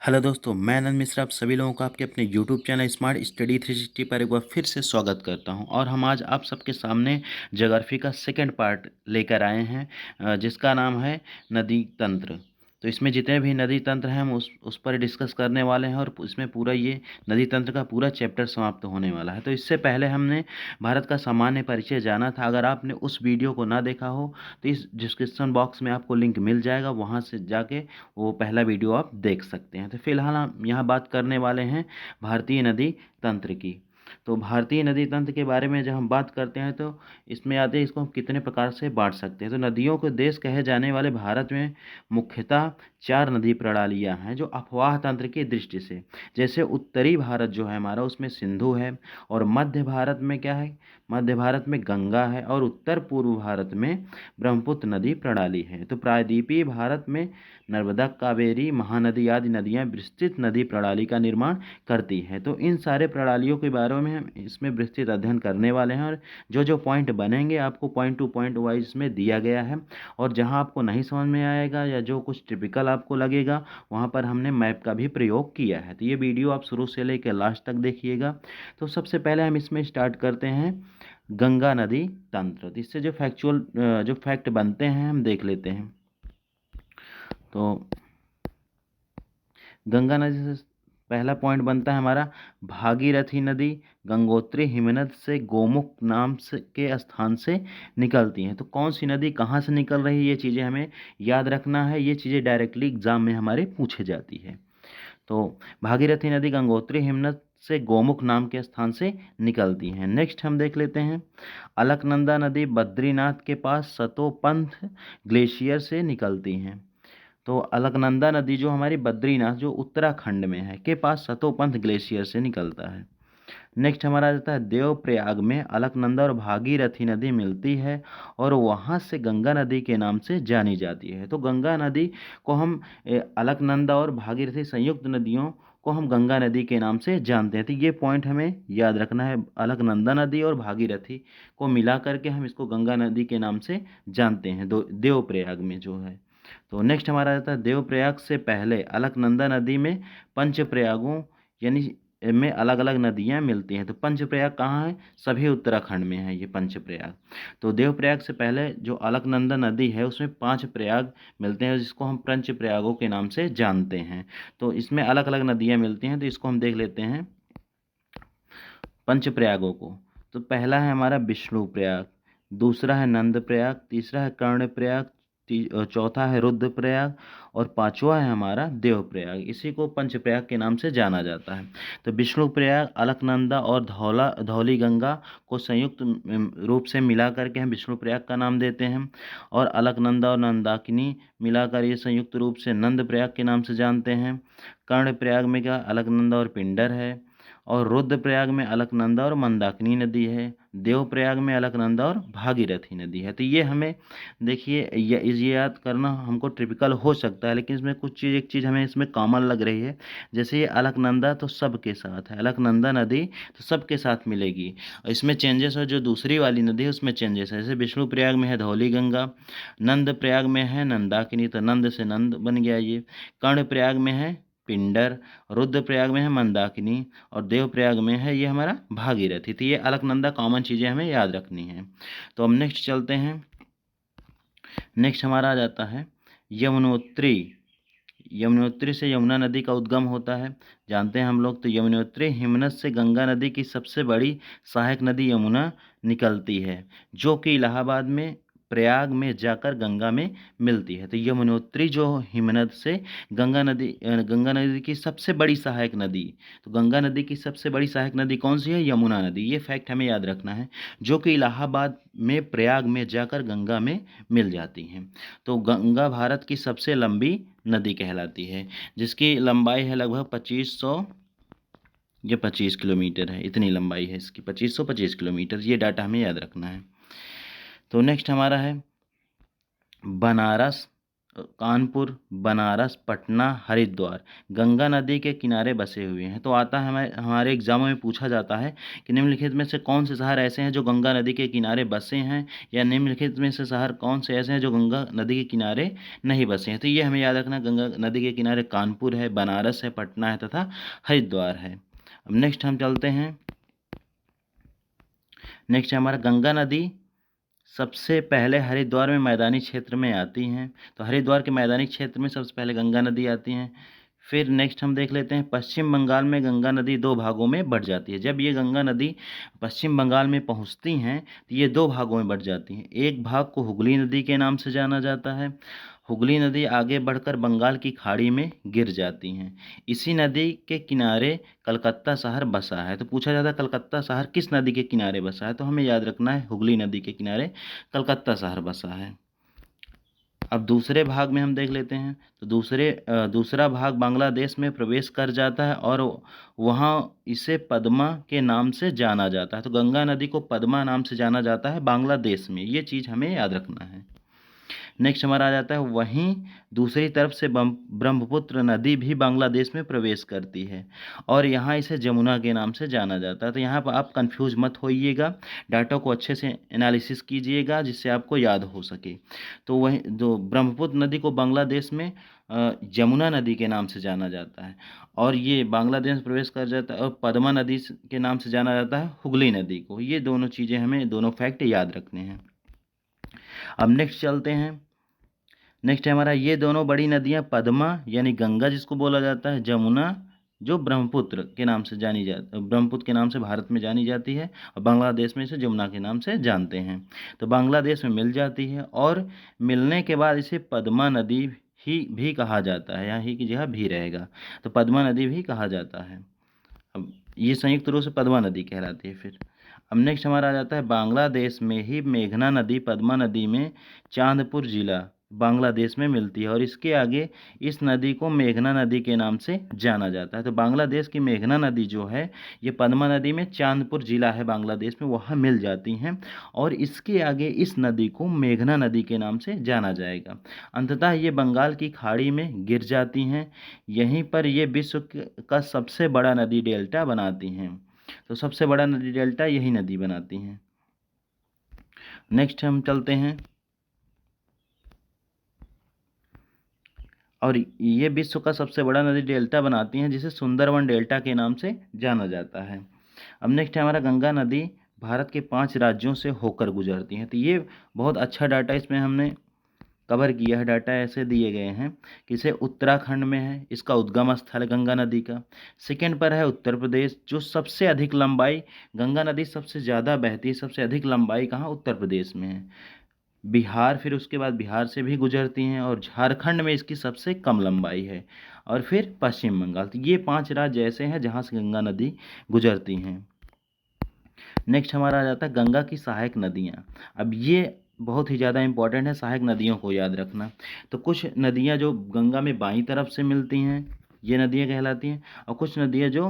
Hello दोस्तों, मैं आनंद मिश्रा आप सभी लोगों का आपके अपने यूट्यूब चैनल स्मार्ट स्टडी 360 पर एक बार फिर से स्वागत करता हूं। और हम आज आप सबके सामने ज्योग्राफी का सेकंड पार्ट लेकर आए हैं, जिसका नाम है नदी तंत्र। तो इसमें जितने भी नदी तंत्र हैं हम उस पर डिस्कस करने वाले हैं, और इसमें पूरा ये नदी तंत्र का पूरा चैप्टर समाप्त होने वाला है। तो इससे पहले हमने भारत का सामान्य परिचय जाना था। अगर आपने उस वीडियो को ना देखा हो तो इस डिस्क्रिप्शन बॉक्स में आपको लिंक मिल जाएगा, वहाँ से जाके वो पहला वीडियो आप देख सकते हैं। तो फिलहाल हम यहाँ बात करने वाले हैं भारतीय नदी तंत्र की। तो भारतीय नदी तंत्र के बारे में जब हम बात करते हैं तो इसमें आते हैं इसको हम कितने प्रकार से बांट सकते हैं। तो नदियों के देश कहे जाने वाले भारत में मुख्यतः चार नदी प्रणालियाँ हैं जो अफवाह तंत्र की दृष्टि से, जैसे उत्तरी भारत जो है हमारा उसमें सिंधु है, और मध्य भारत में क्या है, मध्य भारत में गंगा है, और उत्तर पूर्व भारत में ब्रह्मपुत्र नदी प्रणाली है। तो प्रायद्वीपीय भारत में नर्मदा, कावेरी, महानदी आदि नदियाँ विस्तृत नदी प्रणाली का निर्माण करती हैं। तो इन सारे प्रणालियों के बारे में हम इसमें विस्तृत अध्ययन करने वाले हैं, और जो जो पॉइंट बनेंगे आपको पॉइंट टू पॉइंट वाइज इसमें दिया गया है। और जहां आपको नहीं समझ में आएगा या जो कुछ टिपिकल आपको लगेगा वहां पर हमने मैप का भी प्रयोग किया है। तो ये वीडियो आप शुरू से लेकर लास्ट तक देखिएगा। तो सबसे पहले हम इसमें स्टार्ट करते हैं गंगा नदी तंत्र। तो इससे जो फैक्ट बनते हैं हम देख लेते हैं। तो गंगा नदी से पहला पॉइंट बनता है हमारा, भागीरथी नदी गंगोत्री हिमनद से गोमुख नाम से के स्थान से निकलती हैं। तो कौन सी नदी कहाँ से निकल रही है ये चीज़ें हमें याद रखना है। ये चीज़ें डायरेक्टली एग्जाम में हमारे पूछे जाती है। तो भागीरथी नदी गंगोत्री हिमनद से गोमुख नाम के स्थान से निकलती हैं। नेक्स्ट हम देख लेते हैं, अलकनंदा नदी बद्रीनाथ के पास सतोपंथ ग्लेशियर से निकलती हैं। तो अलकनंदा नदी जो हमारी बद्रीनाथ जो उत्तराखंड में है के पास सतोपंथ ग्लेशियर से निकलता है। नेक्स्ट हमारा आ जाता है देवप्रयाग में अलकनंदा और भागीरथी नदी मिलती है, और वहाँ से गंगा नदी के नाम से जानी जाती है। तो गंगा नदी को हम अलकनंदा और भागीरथी संयुक्त नदियों को हम गंगा नदी के नाम से जानते हैं। तो ये पॉइंट हमें याद रखना है, अलकनंदा नदी और भागीरथी को मिला करके हम इसको गंगा नदी के नाम से जानते हैं देवप्रयाग में जो है। तो नेक्स्ट हमारा आता है देवप्रयाग से पहले अलकनंदा नदी में पंचप्रयागों यानी में अलग अलग नदियां मिलती हैं। तो पंचप्रयाग कहाँ है, सभी उत्तराखंड में है ये पंचप्रयाग। तो देवप्रयाग से पहले जो अलकनंदा नदी है उसमें 5 प्रयाग मिलते हैं, जिसको हम पंचप्रयागों के नाम से जानते हैं। तो इसमें अलग अलग नदियां मिलती हैं, तो इसको हम देख लेते हैं पंचप्रयागों को। तो पहला है हमारा विष्णु प्रयाग, दूसरा है नंद प्रयाग, तीसरा है कर्ण प्रयाग, चौथा है रुद्र प्रयाग, और पांचवा है हमारा देव प्रयाग। इसी को पंचप्रयाग के नाम से जाना जाता है। तो विष्णु प्रयाग अलकनंदा और धौली गंगा को संयुक्त रूप से मिला करके हम विष्णु प्रयाग का नाम देते हैं, और अलकनंदा और नंदाकिनी मिलाकर ये संयुक्त रूप से नंद प्रयाग के नाम से जानते हैं। कर्ण प्रयाग में क्या अलकनंदा और पिंडर है, और रुद्रप्रयाग में अलकनंदा और मंदाकिनी नदी है। देवप्रयाग में अलकनंदा और भागीरथी नदी है। तो ये हमें देखिए ये याद करना हमको ट्रिपिकल हो सकता है, लेकिन इसमें कुछ चीज़ एक चीज़ हमें इसमें कॉमन लग रही है। जैसे ये अलकनंदा तो सबके साथ है, अलकनंदा नदी तो सबके साथ मिलेगी, और इसमें चेंजेस है जो दूसरी वाली नदी है उसमें चेंजेस है। जैसे विष्णु प्रयाग में है धौली गंगा, नंद प्रयाग में है नंदाकिनी, तो नंद से नंद बन गया ये। कर्ण प्रयाग में है पिंडर, रुद्रप्रयाग में है मंदाकिनी, और देवप्रयाग में है ये हमारा भागीरथी। तो ये अलकनंदा कॉमन चीज़ें हमें याद रखनी है। तो हम नेक्स्ट चलते हैं। नेक्स्ट हमारा आ जाता है यमुनोत्री। यमुनोत्री से यमुना नदी का उद्गम होता है, जानते हैं हम लोग। तो यमुनोत्री हिमनद से गंगा नदी की सबसे बड़ी सहायक नदी यमुना निकलती है, जो कि इलाहाबाद में प्रयाग में जाकर गंगा में मिलती है। तो यमुनोत्री जो हिमनद से गंगा नदी की सबसे बड़ी सहायक नदी, तो गंगा नदी की सबसे बड़ी सहायक नदी कौन सी है, यमुना नदी। ये फैक्ट हमें याद रखना है, जो कि इलाहाबाद में प्रयाग में जाकर गंगा में मिल जाती हैं। तो गंगा भारत की सबसे लंबी नदी कहलाती है, जिसकी लंबाई है लगभग 25 किलोमीटर है। इतनी लंबाई है इसकी, 2525 किलोमीटर। ये डाटा हमें याद रखना है। तो नेक्स्ट हमारा है बनारस कानपुर, बनारस, पटना, हरिद्वार गंगा नदी के किनारे बसे हुए हैं। तो आता है हमारे एग्जामों में पूछा जाता है कि निम्नलिखित में से कौन से शहर ऐसे हैं जो गंगा नदी के किनारे बसे हैं, या निम्नलिखित में से शहर कौन से ऐसे हैं जो गंगा नदी के किनारे नहीं बसे हैं। तो ये हमें याद रखना, गंगा नदी के किनारे कानपुर है, बनारस है, पटना है तथा हरिद्वार है। अब नेक्स्ट हम चलते हैं। नेक्स्ट है हमारा गंगा नदी सबसे पहले हरिद्वार में मैदानी क्षेत्र में आती हैं। तो हरिद्वार के मैदानी क्षेत्र में सबसे पहले गंगा नदी आती हैं। फिर नेक्स्ट हम देख लेते हैं, पश्चिम बंगाल में गंगा नदी दो भागों में बढ़ जाती है। जब ये गंगा नदी पश्चिम बंगाल में पहुंचती हैं तो ये दो भागों में बढ़ जाती हैं। एक भाग को हुगली नदी के नाम से जाना जाता है। हुगली नदी आगे बढ़कर बंगाल की खाड़ी में गिर जाती हैं। इसी नदी के किनारे कलकत्ता शहर बसा है। तो पूछा जाता है कलकत्ता शहर किस नदी के किनारे बसा है, तो हमें याद रखना है हुगली नदी के किनारे कलकत्ता शहर बसा है। अब दूसरे भाग में हम देख लेते हैं। तो दूसरा भाग बांग्लादेश में प्रवेश कर जाता है और वहाँ इसे पद्मा के नाम से जाना जाता है। तो गंगा नदी को पद्मा नाम से जाना जाता है बांग्लादेश में, ये चीज़ हमें याद रखना है। नेक्स्ट हमारा आ जाता है, वहीं दूसरी तरफ से ब्रह्मपुत्र नदी भी बांग्लादेश में प्रवेश करती है और यहाँ इसे जमुना के नाम से जाना जाता है। तो यहाँ पर आप कंफ्यूज मत होइएगा, डाटा को अच्छे से एनालिसिस कीजिएगा जिससे आपको याद हो सके। तो वही जो ब्रह्मपुत्र नदी को बांग्लादेश में जमुना नदी के नाम से जाना जाता है और ये बांग्लादेश में प्रवेश कर जाता है, और पद्मा नदी के नाम से जाना जाता है हुगली नदी को। ये दोनों चीज़ें हमें, दोनों फैक्ट याद रखने हैं। अब नेक्स्ट चलते हैं। नेक्स्ट है हमारा, ये दोनों बड़ी नदियां पद्मा यानी गंगा जिसको बोला जाता है, जमुना जो ब्रह्मपुत्र के नाम से जानी जाती, ब्रह्मपुत्र के नाम से भारत में जानी जाती है और बांग्लादेश में इसे जमुना के नाम से जानते हैं। तो बांग्लादेश में मिल जाती है और मिलने के बाद इसे पद्मा नदी ही भी कहा जाता है। यहाँ ही की जगह भी रहेगा, तो पद्मा नदी भी कहा जाता है। अब ये संयुक्त रूप से पद्मा नदी कहलाती है। फिर अब नेक्स्ट हमारा आ जाता है, बांग्लादेश में ही मेघना नदी पद्मा नदी में चांदपुर जिला बांग्लादेश में मिलती है और इसके आगे इस नदी को मेघना नदी के नाम से जाना जाता है। तो बांग्लादेश की मेघना नदी जो है ये पद्मा नदी में चांदपुर जिला है बांग्लादेश में, वहाँ मिल जाती हैं और इसके आगे इस नदी को मेघना नदी के नाम से जाना जाएगा। अंततः ये बंगाल की खाड़ी में गिर जाती हैं। यहीं पर ये विश्व का सबसे बड़ा नदी डेल्टा बनाती हैं। तो सबसे बड़ा नदी डेल्टा यही नदी बनाती हैं। नेक्स्ट हम चलते हैं, और ये विश्व का सबसे बड़ा नदी डेल्टा बनाती हैं जिसे सुंदरवन डेल्टा के नाम से जाना जाता है। अब नेक्स्ट है हमारा, गंगा नदी भारत के 5 राज्यों से होकर गुजरती है। तो ये बहुत अच्छा डाटा इसमें हमने कवर किया है। डाटा ऐसे दिए गए हैं कि इसे उत्तराखंड में है, इसका उद्गम स्थल है गंगा नदी का। सेकंड पर है उत्तर प्रदेश, जो सबसे अधिक लंबाई, गंगा नदी सबसे ज़्यादा बहती है, सबसे अधिक लंबाई कहाँ, उत्तर प्रदेश में है। बिहार, फिर उसके बाद बिहार से भी गुजरती हैं और झारखंड में इसकी सबसे कम लंबाई है, और फिर पश्चिम बंगाल। तो ये 5 राज्य ऐसे हैं जहाँ से गंगा नदी गुजरती हैं। नेक्स्ट हमारा आ जाता है गंगा की सहायक नदियाँ। अब ये बहुत ही ज़्यादा इंपॉर्टेंट है, सहायक नदियों को याद रखना। तो कुछ नदियाँ जो गंगा में बाईं तरफ से मिलती हैं ये नदियाँ कहलाती हैं, और कुछ नदियाँ जो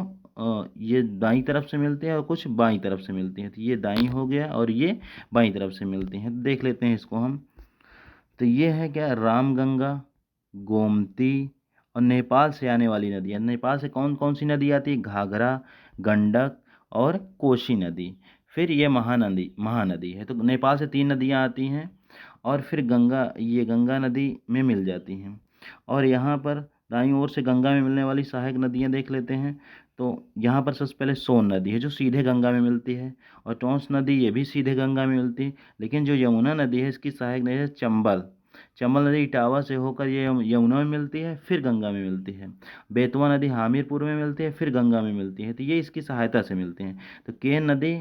ये दाईं तरफ से मिलती हैं और कुछ बाईं तरफ से मिलती हैं। तो ये दाईं हो गया और ये बाईं तरफ से मिलती हैं। तो देख लेते हैं इसको हम। तो ये है क्या, रामगंगा, गोमती और नेपाल से आने वाली नदियाँ। नेपाल से कौन कौन सी नदी आती है, घाघरा, गंडक और कोसी नदी। फिर ये महानदी है। तो नेपाल से 3 नदियाँ आती हैं और फिर ये गंगा नदी में मिल जाती हैं। और यहाँ पर दाईं ओर से गंगा में मिलने वाली सहायक नदियाँ देख लेते हैं। तो यहाँ पर सबसे पहले सोन नदी है जो सीधे गंगा में मिलती है, और टोंस नदी ये भी सीधे गंगा में मिलती है। लेकिन जो यमुना नदी है इसकी सहायक नदी है चंबल। चंबल नदी इटावा से होकर ये यमुना में मिलती है, फिर गंगा में मिलती है। बेतवा नदी हमीरपुर में मिलती है, फिर गंगा में मिलती है। तो ये इसकी सहायता से मिलते हैं। तो केन नदी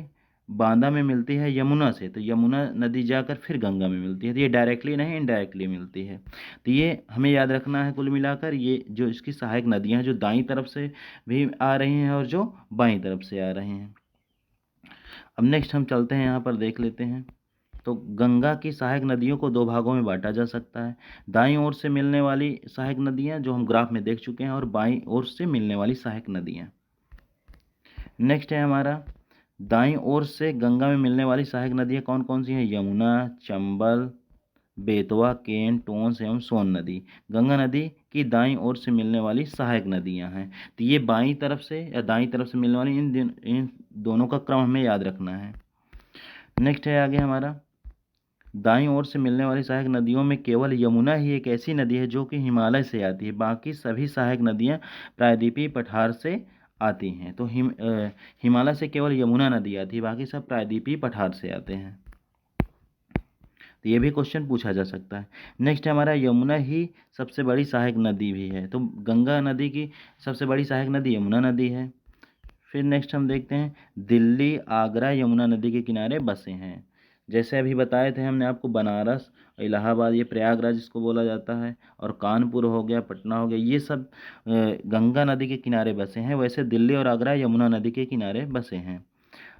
बांदा में मिलती है यमुना से, तो यमुना नदी जाकर फिर गंगा में मिलती है। तो ये डायरेक्टली नहीं, इनडायरेक्टली मिलती है। तो ये हमें याद रखना है। कुल मिलाकर ये जो इसकी सहायक नदियाँ हैं जो दाईं तरफ से भी आ रही हैं और जो बाईं तरफ से आ रही हैं। अब नेक्स्ट हम चलते हैं, यहाँ पर देख लेते हैं। तो गंगा की सहायक नदियों को 2 भागों में बांटा जा सकता है, दाईं ओर से मिलने वाली सहायक नदियाँ जो हम ग्राफ में देख चुके हैं, और बाईं ओर से मिलने वाली सहायक नदियाँ। नेक्स्ट है हमारा, दाईं ओर से गंगा में मिलने वाली सहायक नदियाँ कौन कौन सी हैं, यमुना, चंबल, बेतवा, केन, टोंस एवं सोन नदी गंगा नदी की दाईं ओर से मिलने वाली सहायक नदियां हैं। तो ये बाईं तरफ से या दाईं तरफ से मिलने वाली इन दोनों का क्रम हमें याद रखना है। नेक्स्ट है आगे हमारा, दाईं ओर से मिलने वाली सहायक नदियों में केवल यमुना ही एक ऐसी नदी है जो कि हिमालय से आती है। बाकी सभी सहायक नदियां प्रायद्वीपीय पठार से आती हैं। तो हिमालय से केवल यमुना नदी आती है, बाकी सब प्रायद्वीपीय पठार से आते हैं। तो ये भी क्वेश्चन पूछा जा सकता है। नेक्स्ट हमारा, यमुना ही सबसे बड़ी सहायक नदी भी है। तो गंगा नदी की सबसे बड़ी सहायक नदी यमुना नदी है। फिर नेक्स्ट हम देखते हैं, दिल्ली आगरा यमुना नदी के किनारे बसे हैं। जैसे अभी बताए थे हमने आपको, बनारस, इलाहाबाद, ये प्रयागराज इसको बोला जाता है, और कानपुर हो गया, पटना हो गया, ये सब गंगा नदी के किनारे बसे हैं। वैसे दिल्ली और आगरा यमुना नदी के किनारे बसे हैं।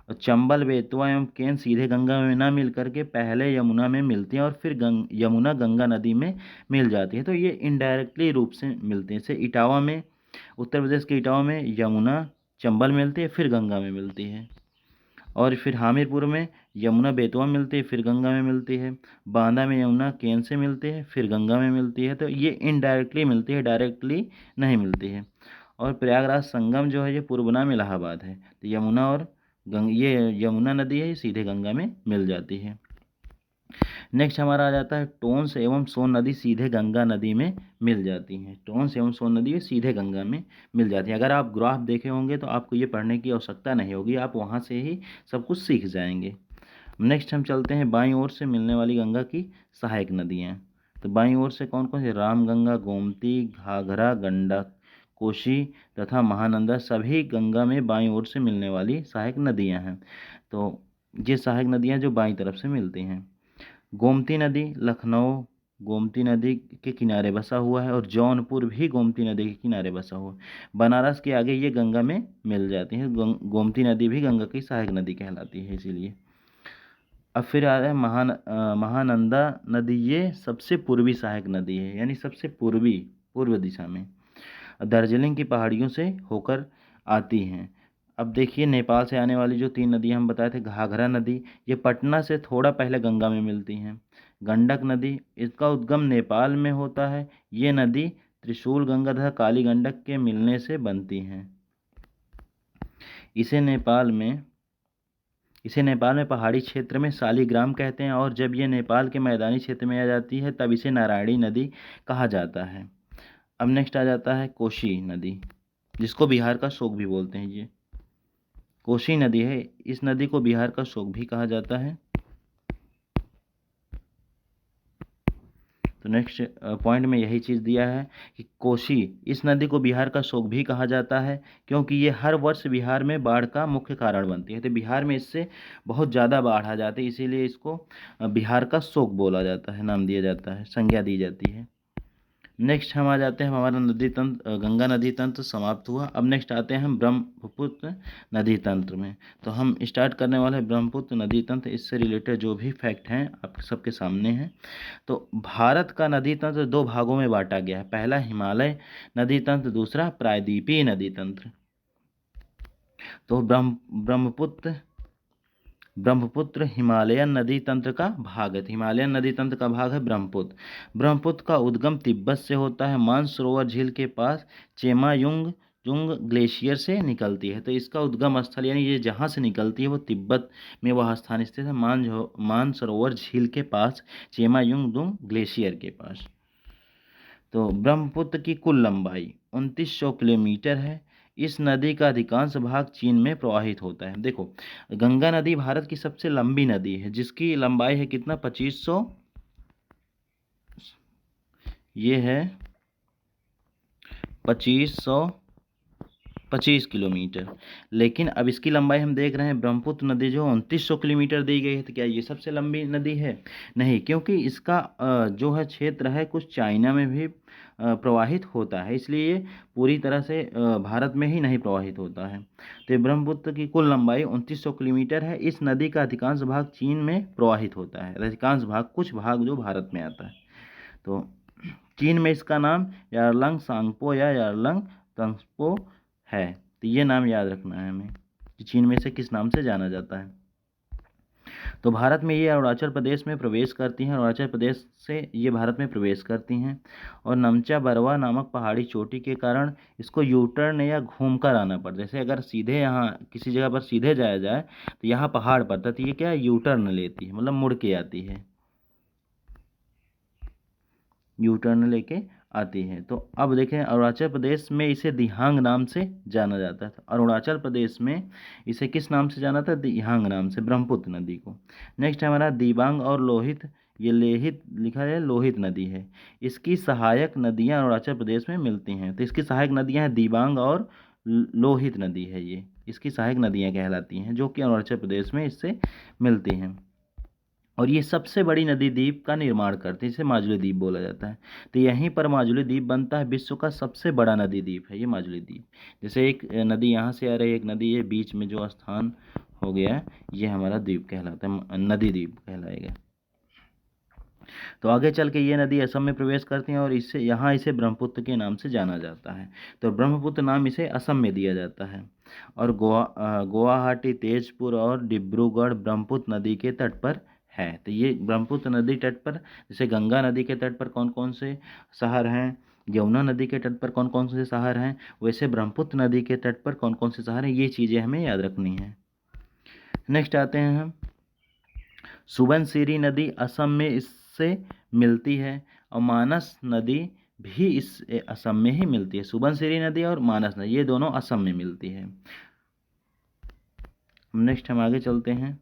और चंबल, बेतवा एवं केन सीधे गंगा में ना मिल करके पहले यमुना में मिलती हैं और फिर यमुना गंगा नदी में मिल जाती है। तो ये इनडायरेक्टली रूप से मिलते हैं। जैसे इटावा में, उत्तर प्रदेश के इटावा में यमुना चंबल मिलती है, फिर गंगा में मिलती है। और फिर हामिरपुर में यमुना बेतवा मिलती है, फिर गंगा में मिलती है। बांदा में यमुना केन से मिलती है, फिर गंगा में मिलती है। तो ये इनडायरेक्टली मिलती है, डायरेक्टली नहीं मिलती है। और प्रयागराज संगम जो है ये पूर्वना में इलाहाबाद है। तो यमुना और ये यमुना नदी है, ये सीधे गंगा में मिल जाती है। नेक्स्ट हमारा आ जाता है, टोंस एवं सोन नदी सीधे गंगा नदी में मिल जाती हैं। टोंस एवं सोन नदी सीधे गंगा में मिल जाती है। अगर आप ग्राफ देखे होंगे तो आपको ये पढ़ने की आवश्यकता नहीं होगी, आप वहाँ से ही सब कुछ सीख जाएंगे। नेक्स्ट हम चलते हैं, बाईं ओर से मिलने वाली गंगा की सहायक नदियाँ। तो बाईं ओर से कौन कौन से, रामगंगा, गोमती, घाघरा, गंडक, कोशी तथा महानंदा सभी गंगा में बाईं ओर से मिलने वाली सहायक नदियाँ हैं। तो ये सहायक नदियाँ जो बाईं तरफ से मिलती हैं। गोमती नदी लखनऊ गोमती नदी के किनारे बसा हुआ है, और जौनपुर भी गोमती नदी के किनारे बसा हुआ है। बनारस के आगे ये गंगा में मिल जाती है। गोमती नदी भी गंगा की सहायक नदी कहलाती है इसीलिए। अब फिर आ रहा है महानंदा नदी, ये सबसे पूर्वी सहायक नदी है, यानी सबसे पूर्व दिशा में दार्जिलिंग की पहाड़ियों से होकर आती हैं। अब देखिए, नेपाल से आने वाली जो 3 नदियां हम बताए थे, घाघरा नदी ये पटना से थोड़ा पहले गंगा में मिलती हैं। गंडक नदी, इसका उद्गम नेपाल में होता है। ये नदी त्रिशूल गंगा तथा काली गंडक के मिलने से बनती हैं। इसे नेपाल में पहाड़ी क्षेत्र में शालिग्राम कहते हैं, और जब ये नेपाल के मैदानी क्षेत्र में आ जाती है तब इसे नारायणी नदी कहा जाता है। अब नेक्स्ट आ जाता है कोशी नदी, जिसको बिहार का शोक भी बोलते हैं। ये कोशी नदी है, इस नदी को बिहार का शोक भी कहा जाता है। तो नेक्स्ट पॉइंट में यही चीज़ दिया है कि कोशी, इस नदी को बिहार का शोक भी कहा जाता है, क्योंकि ये हर वर्ष बिहार में बाढ़ का मुख्य कारण बनती है। तो बिहार में इससे बहुत ज़्यादा बाढ़ आ जाती है, इसीलिए इसको बिहार का शोक बोला जाता है, नाम दिया जाता है, संज्ञा दी जाती है। नेक्स्ट हम आ जाते हैं, हमारा नदी तंत्र, गंगा नदी तंत्र समाप्त हुआ। अब नेक्स्ट आते हैं हम ब्रह्मपुत्र नदी तंत्र में। तो हम स्टार्ट करने वाले हैं ब्रह्मपुत्र नदी तंत्र। इससे रिलेटेड जो भी फैक्ट हैं आप सबके सामने हैं। तो भारत का नदी तंत्र 2 भागों में बांटा गया है। पहला हिमालय नदी तंत्र, दूसरा प्रायद्वीपीय नदी तंत्र। तो ब्रह्मपुत्र हिमालयन नदी तंत्र का भाग है। हिमालयन नदी तंत्र का भाग है ब्रह्मपुत्र। ब्रह्मपुत्र का उद्गम तिब्बत से होता है, मानसरोवर झील के पास चेमायुंग ग्लेशियर से निकलती है। तो इसका उद्गम स्थल, यानी ये जहाँ से निकलती है वो तिब्बत में वह स्थान स्थित है, मानसरोवर झील के पास, चेमायुंग ग्लेशियर के पास। तो ब्रह्मपुत्र की कुल लंबाई 2900 किलोमीटर है। इस नदी का अधिकांश भाग चीन में प्रवाहित होता है। देखो, गंगा नदी भारत की सबसे लंबी नदी है, जिसकी लंबाई है कितना, 2500, ये है 2525 किलोमीटर। लेकिन अब इसकी लंबाई हम देख रहे हैं, ब्रह्मपुत्र नदी जो 2900 किलोमीटर दी गई है, तो क्या ये सबसे लंबी नदी है? नहीं, क्योंकि इसका जो है क्षेत्र है कुछ चाइना में भी प्रवाहित होता है, इसलिए पूरी तरह से भारत में ही नहीं प्रवाहित होता है। तो ब्रह्मपुत्र की कुल लंबाई 2900 किलोमीटर है। इस नदी का अधिकांश भाग चीन में प्रवाहित होता है, अधिकांश भाग, कुछ भाग जो भारत में आता है। तो चीन में इसका नाम यारलंग सांगपो या यारलंग तंगपो है। तो ये नाम याद रखना है हमें कि चीन में इसे किस नाम से जाना जाता है। तो भारत में ये अरुणाचल प्रदेश में प्रवेश करती हैं, अरुणाचल प्रदेश से ये भारत में प्रवेश करती हैं। और नमचा बरवा नामक पहाड़ी चोटी के कारण इसको यू टर्न या घूम कर आना पड़ता है। जैसे अगर सीधे यहाँ किसी जगह पर सीधे जाया जाए तो यहाँ पहाड़ पड़ता है, तो ये क्या है, यू टर्न लेती है, मतलब मुड़ के आती है, यू टर्न लेके आती है। तो अब देखें, अरुणाचल प्रदेश में इसे दिहांग नाम से जाना जाता है। तो अरुणाचल प्रदेश में इसे किस नाम से जाना था, दिहांग नाम से, ब्रह्मपुत्र नदी को। नेक्स्ट है हमारा दिबांग और लोहित, ये लेहित लिखा है, लोहित नदी है। इसकी सहायक नदियां अरुणाचल प्रदेश में मिलती हैं। तो इसकी सहायक नदियां हैं दिबांग और लोहित नदी है, ये इसकी सहायक नदियां कहलाती हैं, जो कि अरुणाचल प्रदेश में इससे मिलती हैं। और ये सबसे बड़ी नदी द्वीप का निर्माण करती है, इसे माजुली द्वीप बोला जाता है। तो यहीं पर माजुली द्वीप बनता है, विश्व का सबसे बड़ा नदी द्वीप है ये माजुली द्वीप। जैसे एक नदी यहाँ से आ रही है, एक नदी ये बीच में जो स्थान हो गया है, ये हमारा द्वीप कहलाता है, नदी द्वीप कहलाएगा। तो आगे चल के ये नदी असम में प्रवेश करती है और इससे यहाँ इसे ब्रह्मपुत्र के नाम से जाना जाता है। तो ब्रह्मपुत्र नाम इसे असम में दिया जाता है। और गुवाहाटी, तेजपुर और डिब्रूगढ़ ब्रह्मपुत्र नदी के तट पर है। तो ये ब्रह्मपुत्र नदी तट पर, जैसे गंगा नदी के तट पर कौन कौन से शहर हैं, यमुना नदी के तट पर कौन कौन से शहर हैं, वैसे ब्रह्मपुत्र नदी के तट पर कौन कौन से शहर हैं, ये चीज़ें हमें याद रखनी है। नेक्स्ट आते हैं हम, सुबनसिरी नदी असम में इससे मिलती है और मानस नदी भी इस असम में ही मिलती है। सुबनसिरी नदी और मानस नदी ये दोनों असम में मिलती है। नेक्स्ट हम आगे चलते हैं।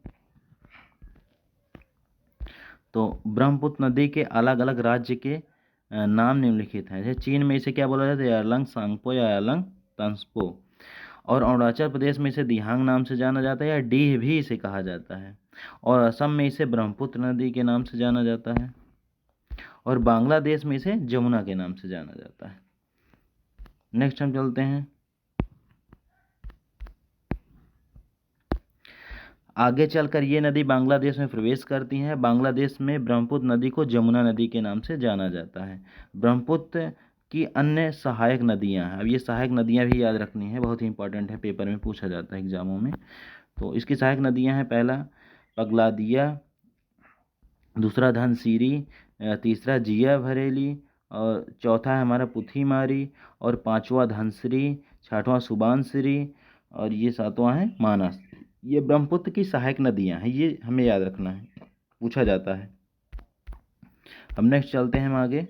तो ब्रह्मपुत्र नदी के अलग अलग राज्य के नाम निम्नलिखित हैं। जैसे चीन में इसे क्या बोला जाता है, यारलंग सांगपो या यारलंग तंसपो। और अरुणाचल प्रदेश में इसे दिहांग नाम से जाना जाता है या डीह भी इसे कहा जाता है। और असम में इसे ब्रह्मपुत्र नदी के नाम से जाना जाता है। और बांग्लादेश में इसे जमुना के नाम से जाना जाता है। नेक्स्ट हम चलते हैं, आगे चलकर ये नदी बांग्लादेश में प्रवेश करती हैं। बांग्लादेश में ब्रह्मपुत्र नदी को जमुना नदी के नाम से जाना जाता है। ब्रह्मपुत्र की अन्य सहायक नदियां हैं। अब ये सहायक नदियां भी याद रखनी है, बहुत ही इंपॉर्टेंट है, पेपर में पूछा जाता है एग्जामों में। तो इसकी सहायक नदियां हैं, पहला पगलादिया, दूसरा धनसिरी, तीसरा जिया भरेली, और चौथा है हमारा पुथीमारी, और पांचवा धनसिरी, छठवां सुबानसिरी, और ये सातवां है मानस। ये ब्रह्मपुत्र की सहायक नदियां हैं, ये हमें याद रखना है, पूछा जाता है। अब नेक्स्ट चलते हैं हम आगे।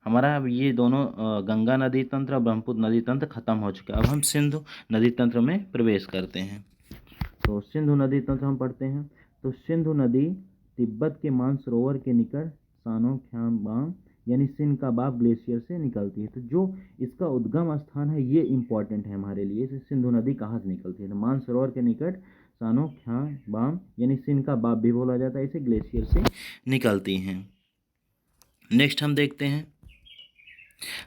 हमारा अब ये दोनों गंगा नदी तंत्र और ब्रह्मपुत्र नदी तंत्र खत्म हो चुका है। अब हम सिंधु नदी तंत्र में प्रवेश करते हैं। तो सिंधु नदी तंत्र हम पढ़ते हैं। तो सिंधु नदी तिब्बत के मानसरोवर के निकट सानोख्याबाम यानी सिनकाबाब ग्लेशियर से निकलती है। तो जो इसका उद्गम स्थान है ये इंपॉर्टेंट है हमारे लिए। इसे सिंधु नदी कहाँ से निकलती है, तो मानसरोवर के निकट सानोख्याबाम यानी सिनकाबाब भी बोला जाता है, इसे ग्लेशियर से निकलती हैं। नेक्स्ट हम देखते हैं,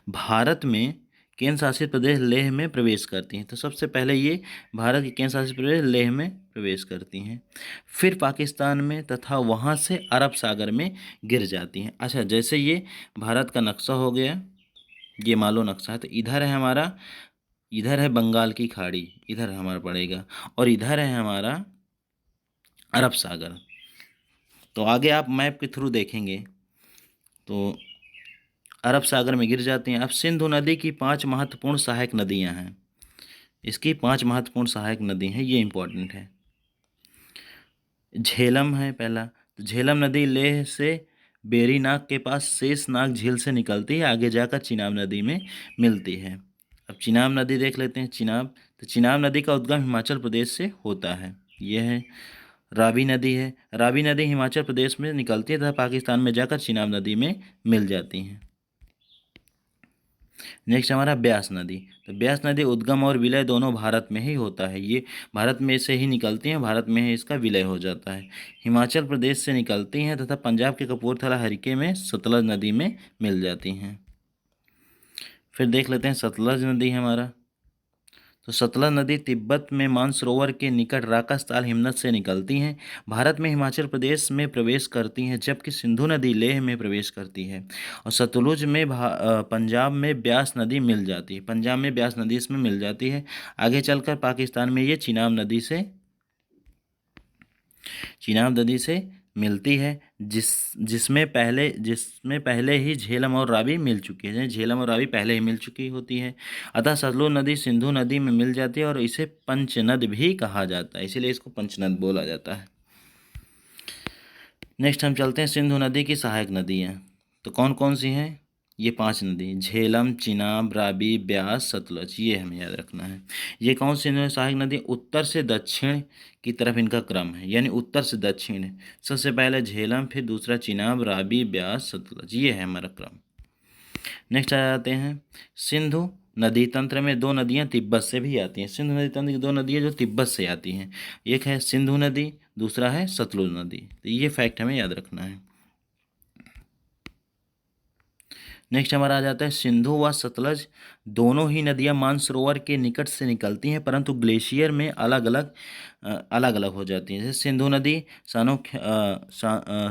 भारत में केंद्र शासित प्रदेश लेह में प्रवेश करती हैं। तो सबसे पहले ये भारत के केंद्र शासित प्रदेश लेह में प्रवेश करती हैं, फिर पाकिस्तान में, तथा वहाँ से अरब सागर में गिर जाती हैं। अच्छा, जैसे ये भारत का नक्शा हो गया, ये मान लो नक्शा है, तो इधर है हमारा, इधर है बंगाल की खाड़ी, इधर हमारा पड़ेगा, और इधर है हमारा अरब सागर। तो आगे आप मैप के थ्रू देखेंगे तो अरब सागर में गिर जाती हैं। अब सिंधु नदी की 5 महत्वपूर्ण सहायक नदियां हैं। इसकी 5 महत्वपूर्ण सहायक नदी हैं, ये इंपॉर्टेंट है। झेलम है पहला, तो झेलम नदी लेह से बेरीनाग के पास शेषनाग झील से निकलती है, आगे जाकर चिनाब नदी में मिलती है। अब चिनाब नदी देख लेते हैं। चिनाब, तो चिनाब नदी का उद्गम हिमाचल प्रदेश से होता है। ये है रावी नदी है, रावी नदी हिमाचल प्रदेश में निकलती है तथा पाकिस्तान में जाकर चिनाब नदी में मिल जाती हैं। नेक्स्ट हमारा ब्यास नदी, तो ब्यास नदी उद्गम और विलय दोनों भारत में ही होता है। ये भारत में से ही निकलती हैं, भारत में ही इसका विलय हो जाता है। हिमाचल प्रदेश से निकलती हैं तथा पंजाब के कपूरथला हरिके में सतलज नदी में मिल जाती हैं। फिर देख लेते हैं सतलज नदी हमारा, तो सतलज नदी तिब्बत में मानसरोवर के निकट राकास्ताल हिमनद से निकलती हैं, भारत में हिमाचल प्रदेश में प्रवेश करती हैं, जबकि सिंधु नदी लेह में प्रवेश करती है। और सतलुज में पंजाब में ब्यास नदी मिल जाती है, पंजाब में ब्यास नदी इसमें मिल जाती है। आगे चलकर पाकिस्तान में ये चिनाब नदी से चिनाब नदी से मिलती है, जिसमें पहले ही झेलम और रावी मिल चुकी है, झेलम और रावी पहले ही मिल चुकी होती है। अतः सतलुज नदी सिंधु नदी में मिल जाती है और इसे पंचनद भी कहा जाता है, इसीलिए इसको पंचनद बोला जाता है। नेक्स्ट हम चलते हैं सिंधु नदी की सहायक नदियाँ। तो कौन कौन सी हैं? ये 5 नदी, झेलम, चिनाब, रावी, ब्यास, सतलज, ये हमें याद रखना है। ये कौन सी सहायक नदी? उत्तर से दक्षिण की तरफ इनका क्रम है, यानी उत्तर से दक्षिण है। सबसे पहले झेलम, फिर दूसरा चिनाब, रावी, ब्यास, सतलज, ये है हमारा क्रम। नेक्स्ट आ जाते हैं सिंधु नदी तंत्र में 2 नदियां तिब्बत से भी आती हैं। सिंधु नदी तंत्र की 2 नदियां जो तिब्बत से आती हैं, एक है सिंधु नदी, दूसरा है सतलुज नदी। तो ये फैक्ट हमें याद रखना है। नेक्स्ट हमारा आ जाता है सिंधु व सतलज दोनों ही नदियां मानसरोवर के निकट से निकलती हैं, परंतु ग्लेशियर में अलग अलग हो जाती हैं। जैसे सिंधु नदी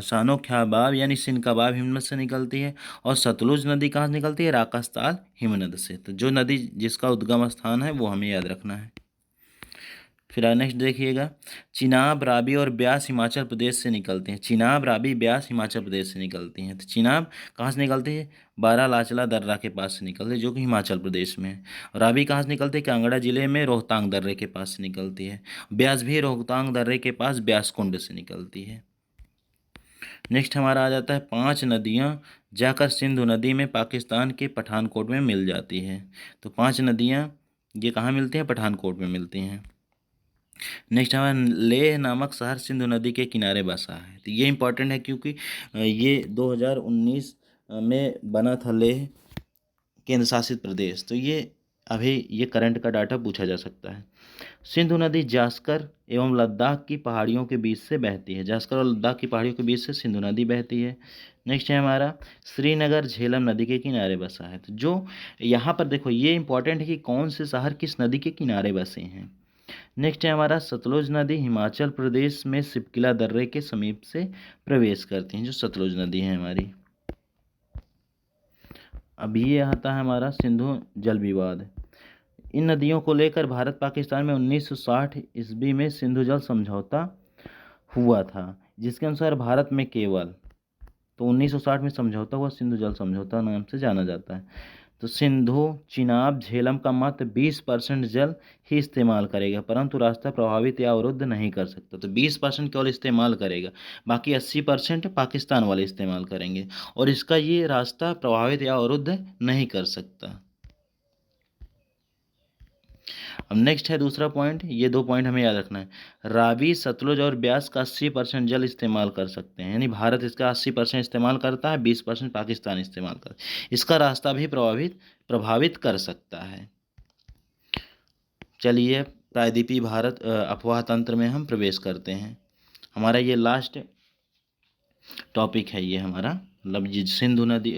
सानोख्याबाब यानी सिनकाबाब हिमनद से निकलती है, और सतलुज नदी कहाँ से निकलती है? राकास्ताल हिमनद से। तो जो नदी जिसका उद्गम स्थान है वो हमें याद रखना है। फिर नेक्स्ट देखिएगा, चिनाब, रावी और ब्यास हिमाचल प्रदेश से निकलते हैं। चिनाब, रावी, ब्यास हिमाचल प्रदेश से निकलती हैं। तो चिनाब कहाँ से निकलती है? बारालाचला दर्रा के पास से निकलती है, जो कि हिमाचल प्रदेश में है। रावी कहाँ से निकलती है? कांगड़ा जिले में रोहतांग दर्रे के पास से निकलती है। ब्यास भी रोहतांग दर्रे के पास ब्यासकुंड से निकलती है। नेक्स्ट हमारा आ जाता है 5 नदियाँ जाकर सिंधु नदी में पाकिस्तान के पठानकोट में मिल जाती है। तो 5 नदियाँ ये कहाँ मिलती हैं? पठानकोट में मिलती हैं। नेक्स्ट हमारा लेह नामक शहर सिंधु नदी के किनारे बसा है। तो ये इंपॉर्टेंट है क्योंकि ये 2019 में बना था लेह केंद्र शासित प्रदेश। तो ये अभी ये करंट का डाटा पूछा जा सकता है। सिंधु नदी जास्कर एवं लद्दाख की पहाड़ियों के बीच से बहती है। जास्कर और लद्दाख की पहाड़ियों के बीच से सिंधु नदी बहती है। नेक्स्ट है हमारा श्रीनगर झेलम नदी के किनारे बसा है। तो जो यहाँ पर देखो ये इंपॉर्टेंट है कि कौन से शहर किस नदी के किनारे बसे हैं। नेक्स्ट है हमारा सतलुज नदी हिमाचल प्रदेश में सिपकिला दर्रे के समीप से प्रवेश करती हैं, जो सतलुज नदी है हमारी। अब ये आता है हमारा सिंधु जल विवाद। इन नदियों को लेकर भारत पाकिस्तान में 1960 ईस्वी में सिंधु जल समझौता हुआ था, जिसके अनुसार भारत में केवल, तो 1960 में समझौता हुआ, सिंधु जल समझौता नाम से जाना जाता है। तो सिंधु चिनाब झेलम का मात्र 20% जल ही इस्तेमाल करेगा, परंतु रास्ता प्रभावित या अवरुद्ध नहीं कर सकता। तो 20% केवल इस्तेमाल करेगा, बाकी 80% पाकिस्तान वाले इस्तेमाल करेंगे, और इसका ये रास्ता प्रभावित या अवरुद्ध नहीं कर सकता। अब नेक्स्ट है दूसरा पॉइंट, ये 2 पॉइंट हमें याद रखना है। रावी, सतलुज और ब्यास का 80% जल इस्तेमाल कर सकते हैं, यानी भारत इसका 80% इस्तेमाल करता है, 20% पाकिस्तान इस्तेमाल करता है। इसका रास्ता भी प्रभावित कर सकता है। चलिए प्रायद्वीपीय भारत अफवाह तंत्र में हम प्रवेश करते हैं। हमारा ये लास्ट टॉपिक है, ये हमारा मतलब ये सिंधु नदी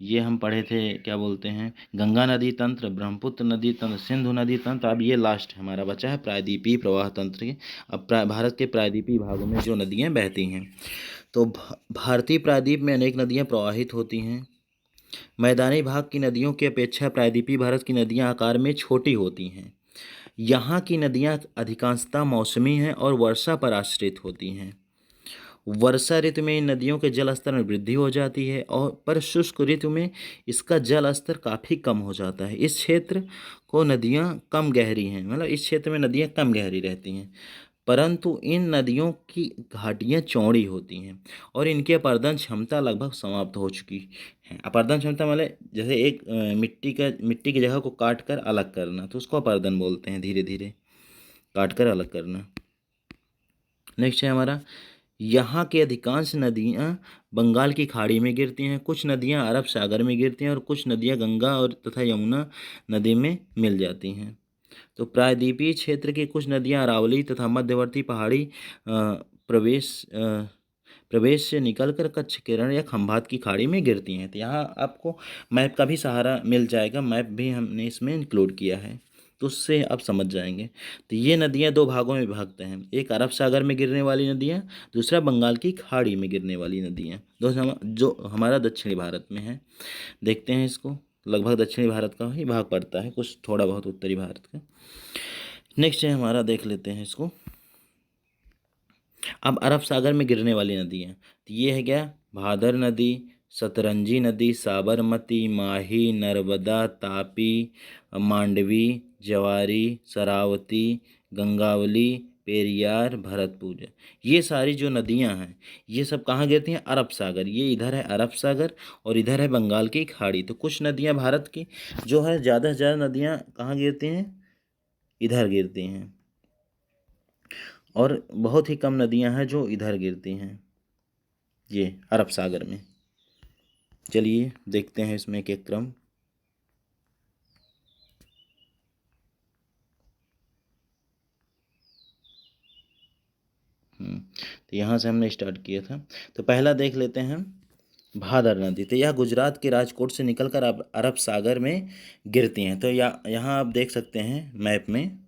ये हम पढ़े थे, क्या बोलते हैं, गंगा नदी तंत्र, ब्रह्मपुत्र नदी तंत्र, सिंधु नदी तंत्र। अब ये लास्ट हमारा बचा है प्रायद्वीपीय प्रवाह तंत्र के। अब भारत के प्रायद्वीपीय भागों में जो नदियाँ बहती हैं, तो भारतीय प्रायद्वीप में अनेक नदियाँ प्रवाहित होती हैं। मैदानी भाग की नदियों की अपेक्षा प्रायद्वीपीय भारत की नदियाँ आकार में छोटी होती हैं। यहाँ की नदियाँ अधिकांशतः मौसमी हैं और वर्षा पर आश्रित होती हैं। वर्षा ऋतु में इन नदियों के जल स्तर में वृद्धि हो जाती है, और पर शुष्क ऋतु में इसका जल स्तर काफ़ी कम हो जाता है। इस क्षेत्र को नदियाँ कम गहरी हैं, मतलब इस क्षेत्र में नदियाँ कम गहरी रहती हैं, परंतु इन नदियों की घाटियाँ चौड़ी होती हैं और इनकी अपर्दन क्षमता लगभग समाप्त हो चुकी है। अपर्दन क्षमता मतलब जैसे एक मिट्टी की जगह को काट कर अलग करना, तो उसको अपर्दन बोलते हैं, धीरे धीरे काट कर अलग करना। नेक्स्ट है हमारा, यहाँ की अधिकांश नदियाँ बंगाल की खाड़ी में गिरती हैं, कुछ नदियाँ अरब सागर में गिरती हैं और कुछ नदियाँ गंगा और तथा यमुना नदी में मिल जाती हैं। तो प्रायद्वीपीय क्षेत्र की कुछ नदियाँ अरावली तथा मध्यवर्ती पहाड़ी प्रवेश से निकलकर कच्छ, केरल या खंभात की खाड़ी में गिरती हैं। तो यहाँ आपको मैप का भी सहारा मिल जाएगा, मैप भी हमने इसमें इंक्लूड किया है, तो उससे आप समझ जाएंगे। तो ये नदियाँ 2 भागों में विभक्त हैं, एक अरब सागर में गिरने वाली नदियाँ, दूसरा बंगाल की खाड़ी में गिरने वाली नदियाँ, जो हमारा दक्षिणी भारत में है। देखते हैं इसको, लगभग दक्षिणी भारत का ही भाग पड़ता है, कुछ थोड़ा बहुत उत्तरी भारत का। नेक्स्ट है हमारा, देख लेते हैं इसको, अब अरब सागर में गिरने वाली नदियाँ, तो ये है क्या, भादर नदी, सतरंजी नदी, साबरमती, माही, नर्मदा, तापी, मांडवी, जवारी, शरावती, गंगावली, पेरियार, भरतपुर। ये सारी जो नदियां हैं ये सब कहाँ गिरती हैं, अरब सागर। ये इधर है अरब सागर और इधर है बंगाल की खाड़ी। तो कुछ नदियां भारत की जो है, ज़्यादा से ज़्यादा नदियां कहाँ गिरती हैं, इधर गिरती हैं, और बहुत ही कम नदियां हैं जो इधर गिरती हैं, ये अरब सागर में। चलिए देखते हैं इसमें एक एक क्रम। तो यहाँ से हमने स्टार्ट किया था। तो पहला देख लेते हैं, भादर नदी। तो यह गुजरात के राजकोट से निकलकर अब अरब सागर में गिरती हैं। तो यहाँ आप देख सकते हैं मैप में,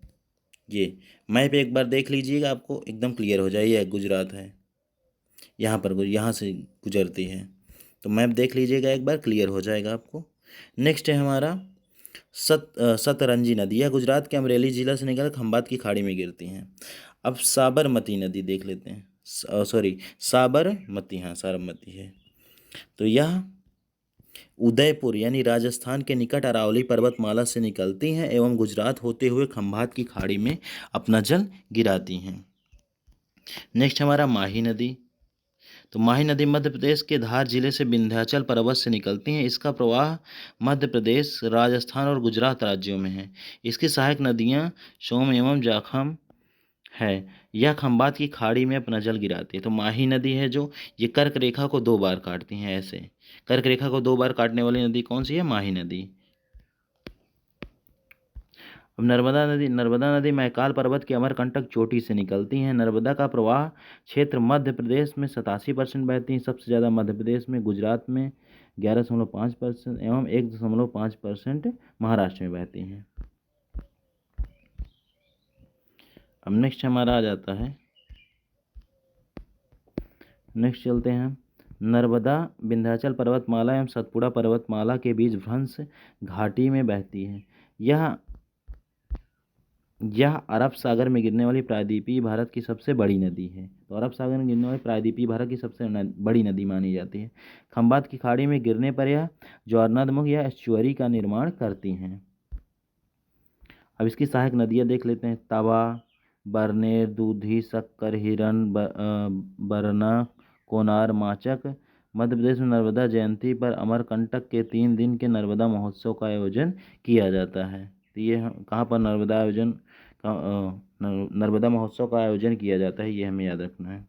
ये मैप एक बार देख लीजिएगा, आपको एकदम क्लियर हो जाए। ये गुजरात है, यहाँ पर यहाँ से गुजरती है। तो मैप देख लीजिएगा एक बार, क्लियर हो जाएगा आपको। नेक्स्ट है हमारा सतरंजी नदी। यह गुजरात के अमरेली जिला से निकल खंबात की खाड़ी में गिरती हैं। अब साबरमती नदी देख लेते हैं, सॉरी साबरमती, हाँ साबरमती है। तो यह उदयपुर यानी राजस्थान के निकट अरावली पर्वतमाला से निकलती हैं एवं गुजरात होते हुए खंभात की खाड़ी में अपना जल गिराती हैं। नेक्स्ट हमारा माही नदी। तो माही नदी मध्य प्रदेश के धार जिले से विंध्याचल पर्वत से निकलती हैं। इसका प्रवाह मध्य प्रदेश, राजस्थान और गुजरात राज्यों में है। इसकी सहायक नदियां सोम एवं जाखम है। यह खंबात की खाड़ी में अपना जल गिराती है। तो माही नदी है जो, ये कर्क रेखा को 2 बार काटती हैं। ऐसे कर्क रेखा को 2 बार काटने वाली नदी कौन सी है, माही नदी। अब नर्मदा नदी मैकाल पर्वत की अमरकंटक चोटी से निकलती हैं। नर्मदा का प्रवाह क्षेत्र मध्य प्रदेश में 87% बहती है, सबसे ज़्यादा मध्य प्रदेश में, गुजरात में 11.5% एवं 1.5% महाराष्ट्र में बहती हैं। अब नेक्स्ट हमारा आ जाता है, नेक्स्ट चलते हैं, नर्मदा विंध्याचल पर्वतमाला एवं सतपुड़ा पर्वतमाला के बीच भ्रंश घाटी में बहती है। यह अरब सागर में गिरने वाली प्रायद्वीपीय भारत की सबसे बड़ी नदी है। तो अरब सागर में गिरने वाली प्रायद्वीपीय भारत की सबसे बड़ी नदी मानी जाती है। खंबात की खाड़ी में गिरने पर यह ज्वारनदमुख या एस्चुअरी का निर्माण करती हैं। अब इसकी सहायक नदियाँ देख लेते हैं, तवा, बरनेर, दूधी, शक्कर, हिरन, बरना, कोनार, माचक। मध्य प्रदेश में नर्मदा जयंती पर अमरकंटक के 3 दिन के नर्मदा महोत्सव का आयोजन किया जाता है। तो ये कहाँ पर नर्मदा महोत्सव का आयोजन किया जाता है, ये हमें याद रखना है।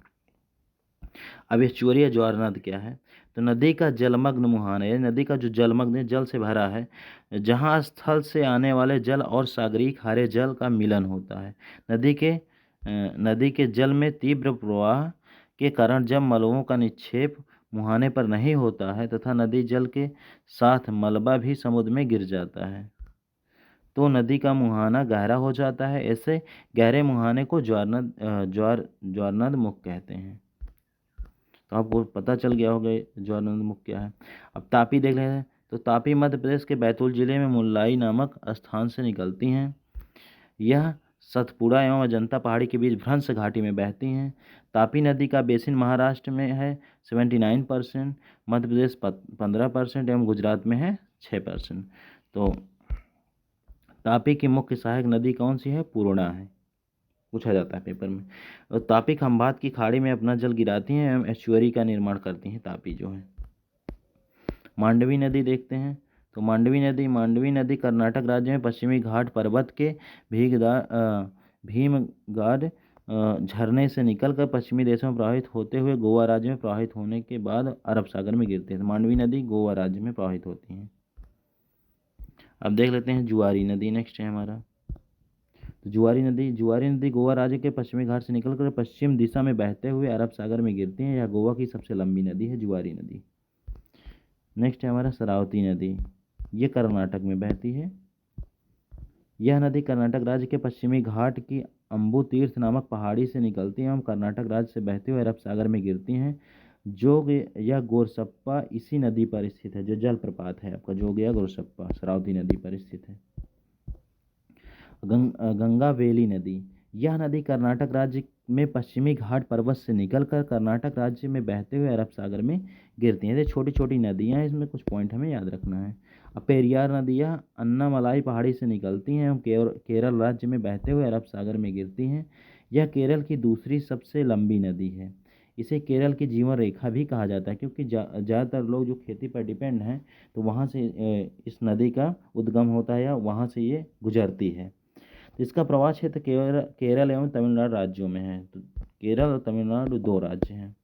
अब एस्चुअरी या ज्वारनद क्या है, तो नदी का जलमग्न मुहाना है। नदी का जो जलमग्न जल से भरा है, जहाँ स्थल से आने वाले जल और सागरीय खारे जल का मिलन होता है। नदी के जल में तीव्र प्रवाह के कारण जब मलबों का निक्षेप मुहाने पर नहीं होता है तथा नदी जल के साथ मलबा भी समुद्र में गिर जाता है, तो नदी का मुहाना गहरा हो जाता है। ऐसे गहरे मुहाने को ज्वारनद मुख कहते हैं। तो आपको पता चल गया होगा ज्वारनद मुख क्या है। अब तापी देख लेते हैं। तो तापी मध्य प्रदेश के बैतूल जिले में मुल्लाई नामक स्थान से निकलती हैं। यह सतपुड़ा एवं अजंता पहाड़ी के बीच भ्रंश घाटी में बहती हैं। तापी नदी का बेसिन महाराष्ट्र में है 79%, मध्य प्रदेश 15% एवं गुजरात में है 6%। तो तापी की मुख्य सहायक नदी कौन सी है, पूर्णा है, पूछा जाता है पेपर में। और तापी खंभात की खाड़ी में अपना जल गिराती हैं एवं एस्चुअरी का निर्माण करती हैं, तापी जो है। मांडवी नदी देखते हैं। तो मांडवी नदी कर्नाटक राज्य में पश्चिमी घाट पर्वत के भीमगार झरने से निकलकर पश्चिमी देशों में प्रवाहित होते हुए गोवा राज्य में प्रवाहित होने के बाद अरब सागर में गिरती है। तो मांडवी नदी गोवा राज्य में प्रवाहित होती है। अब देख लेते हैं जुआरी नदी, नेक्स्ट है हमारा। तो जुआरी नदी गोवा राज्य के पश्चिमी घाट से निकलकर पश्चिम दिशा में बहते हुए अरब सागर में गिरती है। यह गोवा की सबसे लंबी नदी है, जुआरी नदी। नेक्स्ट है हमारा शरावती नदी, ये कर्नाटक में बहती है। यह नदी कर्नाटक राज्य के पश्चिमी घाट की अम्बु तीर्थ नामक पहाड़ी से निकलती है एवं कर्नाटक राज्य से बहते हुए अरब सागर में गिरती हैं। यह गोरसप्पा इसी नदी पर स्थित है, जो जलप्रपात है आपका जोगिया गोरसप्पा शरावती नदी पर स्थित है। गंगा वेली नदी, यह नदी कर्नाटक राज्य में पश्चिमी घाट पर्वत से निकलकर कर्नाटक राज्य में बहते हुए अरब सागर में गिरती हैं। ये छोटी छोटी नदियाँ हैं, इसमें कुछ पॉइंट हमें याद रखना है। अब पेरियार नदी यह अन्नामलाई पहाड़ी से निकलती हैं एवं केरल राज्य में बहते हुए अरब सागर में गिरती हैं। यह केरल की दूसरी सबसे लंबी नदी है। इसे केरल की जीवन रेखा भी कहा जाता है, क्योंकि ज़्यादातर लोग जो खेती पर डिपेंड हैं, तो वहाँ से इस नदी का उद्गम होता है या वहाँ से ये गुजरती है। तो इसका प्रवाह क्षेत्र केरल एवं तमिलनाडु राज्यों में है। तो केरल और तमिलनाडु दो राज्य हैं।